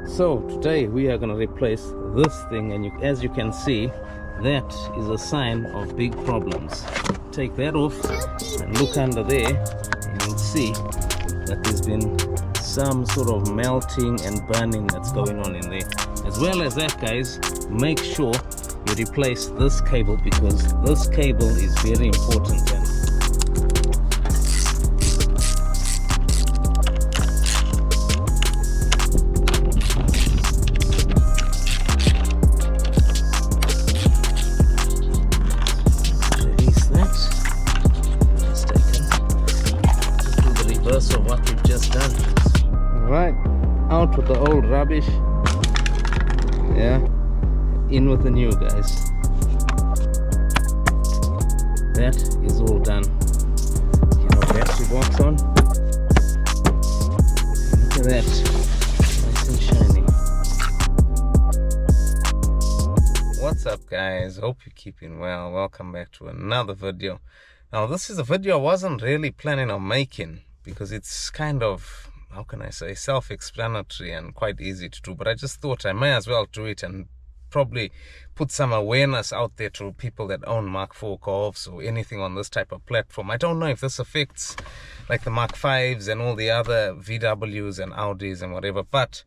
So today we are going to replace this thing, and as you can see, that is a sign of big problems. Take that off and look under there, and you'll see that there's been some sort of melting and burning that's going on in there. As well as that, guys, make sure you replace this cable, because this cable is very important. Of what we've just done. Right, out with the old rubbish, yeah, in with the new, guys. That is all done. Get our battery box on. Look at that, nice and shiny. What's up, guys? Hope you're keeping well. Welcome back to another video. Now, this is a video I wasn't really planning on making, because it's kind of, how can I say, self-explanatory and quite easy to do, but I just thought I may as well do it and probably put some awareness out there to people that own Mark 4 Golfs or anything on this type of platform. I don't know if this affects like the Mark 5s and all the other VWs and Audis and whatever, but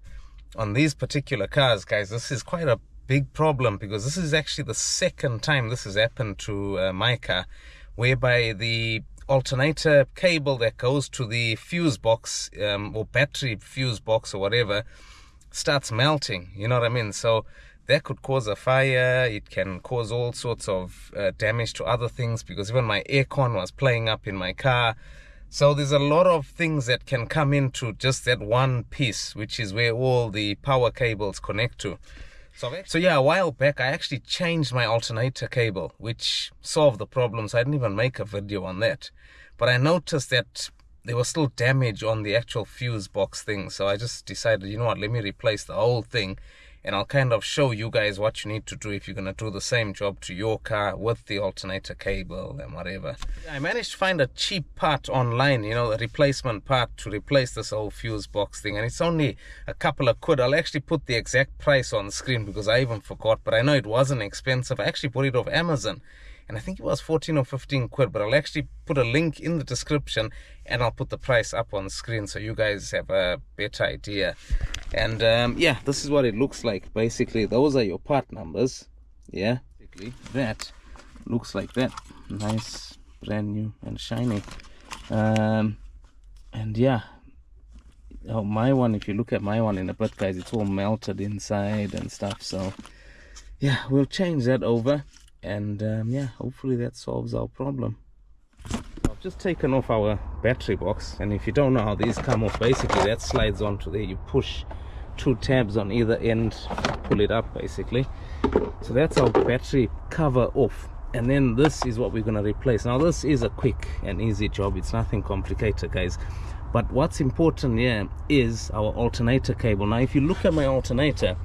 on these particular cars, guys, this is quite a big problem, because this is actually the second time this has happened to my car, whereby the alternator cable that goes to the fuse box or battery fuse box or whatever starts melting, you know what I mean? So that could cause a fire. It can cause all sorts of damage to other things, because even my aircon was playing up in my car. So there's a lot of things that can come into just that one piece, which is where all the power cables connect to. So yeah, a while back I actually changed my alternator cable, which solved the problem. So I didn't even make a video on that, but I noticed that there was still damage on the actual fuse box thing. So I just decided, you know what, let me replace the whole thing, and I'll kind of show you guys what you need to do if you're going to do the same job to your car with the alternator cable and whatever. I managed to find a cheap part online, you know, a replacement part to replace this whole fuse box thing, and it's only a couple of quid. I'll actually put the exact price on the screen, because I even forgot, but I know it wasn't expensive. I actually bought it off Amazon, and I think it was 14 or 15 quid, but I'll actually put a link in the description, and I'll put the price up on the screen so you guys have a better idea. And yeah, this is what it looks like. Basically, those are your part numbers. Yeah, basically that looks like that, nice, brand new and shiny. And yeah, oh, my one, if you look at my one in a bit, guys, it's all melted inside and stuff. So yeah, we'll change that over, and yeah, hopefully that solves our problem. I've just taken off our battery box, and if you don't know how these come off, basically that slides onto there. You push two tabs on either end, pull it up basically. So that's our battery cover off, and then this is what we're going to replace. Now this is a quick and easy job, it's nothing complicated, guys, but what's important here is our alternator cable. Now if you look at my alternator,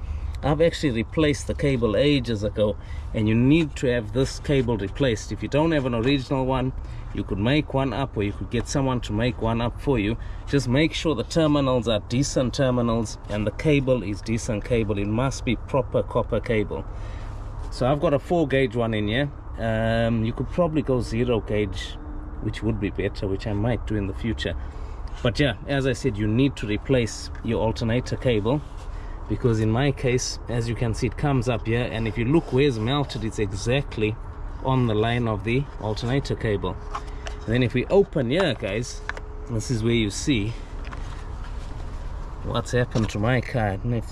I've actually replaced the cable ages ago, and you need to have this cable replaced. If you don't have an original one, you could make one up, or you could get someone to make one up for you. Just make sure the terminals are decent terminals and the cable is decent cable. It must be proper copper cable. So I've got a 4 gauge one in here. You could probably go 0 gauge, which would be better, which I might do in the future. But yeah, as I said, you need to replace your alternator cable, because in my case, as you can see, it comes up here, and if you look where it's melted, it's exactly on the line of the alternator cable. And then if we open here, guys, this is where you see what's happened to my car. I don't know if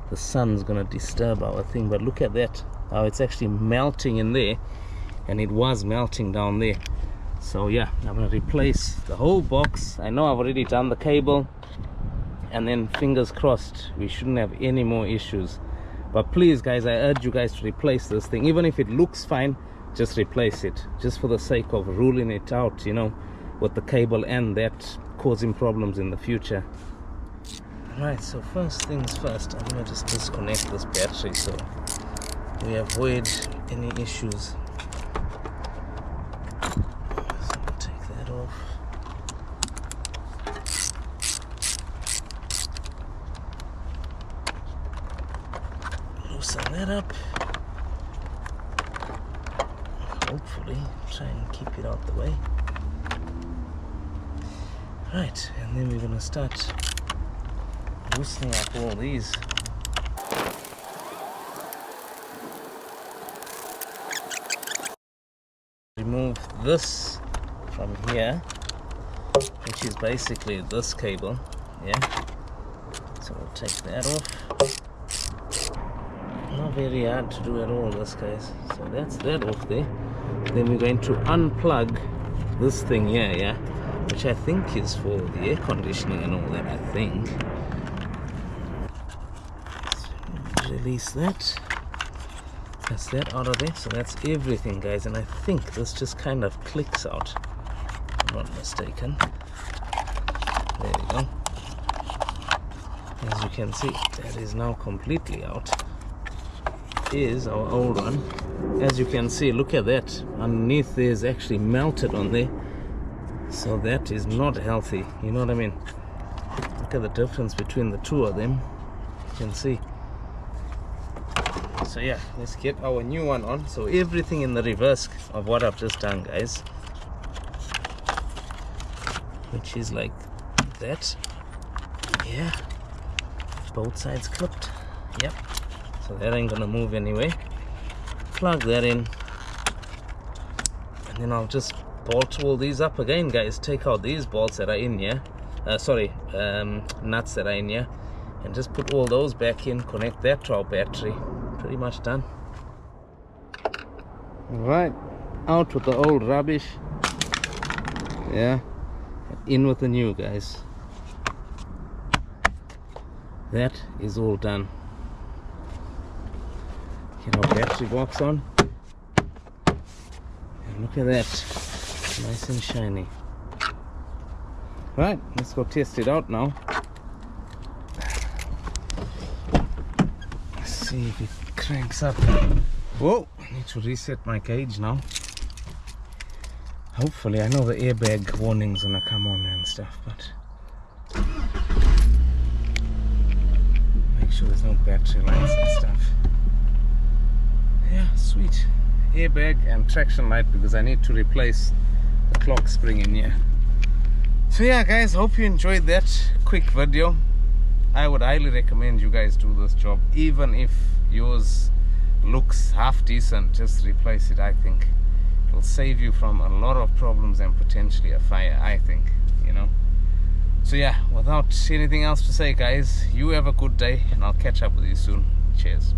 the sun's gonna disturb our thing, but look at that, how it's actually melting in there, and it was melting down there. So yeah, I'm gonna replace the whole box. I know I've already done the cable, and then fingers crossed we shouldn't have any more issues. But please, guys, I urge you guys to replace this thing. Even if it looks fine, just replace it, just for the sake of ruling it out, you know, with the cable and that causing problems in the future. Right, so first things first, I'm gonna just disconnect this battery so we avoid any issues. So I'll take that off. loosen that up. Hopefully, try and keep it out the way. Right, and then we're going to start loosening up all these. Remove this from here, which is basically this cable, yeah. So we'll take that off. Not very hard to do at all, this, guys. So that's that off there. Then we're going to unplug this thing here, yeah, which I think is for the air conditioning and all that, I think. So release that. That's that out of there. So that's everything, guys, and I think this just kind of clicks out, if I'm not mistaken. There we go. As you can see, that is now completely out. Is our old one. As you can see, look at that. Underneath there is actually melted on there. So that is not healthy. You know what I mean? Look at the difference between the two of them. You can see. So yeah, let's get our new one on. So everything in the reverse of what I've just done, guys. Which is like that. Yeah. Both sides clipped. Yep. So that ain't gonna move anyway. Plug that in, and then I'll just bolt all these up again, guys. Take out these bolts that are in here, nuts that are in here, and just put all those back in. Connect that to our battery. Pretty much done. Right, out with the old rubbish. Yeah, in with the new, guys. That is all done. Get our battery box on, and look at that, nice and shiny. Right, let's go test it out now. Let's see if it cranks up. Whoa, I need to reset my gauge now. Hopefully, I know the airbag warning's gonna come on and stuff, but make sure there's no battery lights and stuff. Yeah, sweet. Airbag and traction light, because I need to replace the clock spring in here. So yeah, guys, hope you enjoyed that quick video. I would highly recommend you guys do this job. Even if yours looks half decent, just replace it. I think it'll save you from a lot of problems and potentially a fire, I think, you know. So yeah, without anything else to say, guys, you have a good day, and I'll catch up with you soon. Cheers.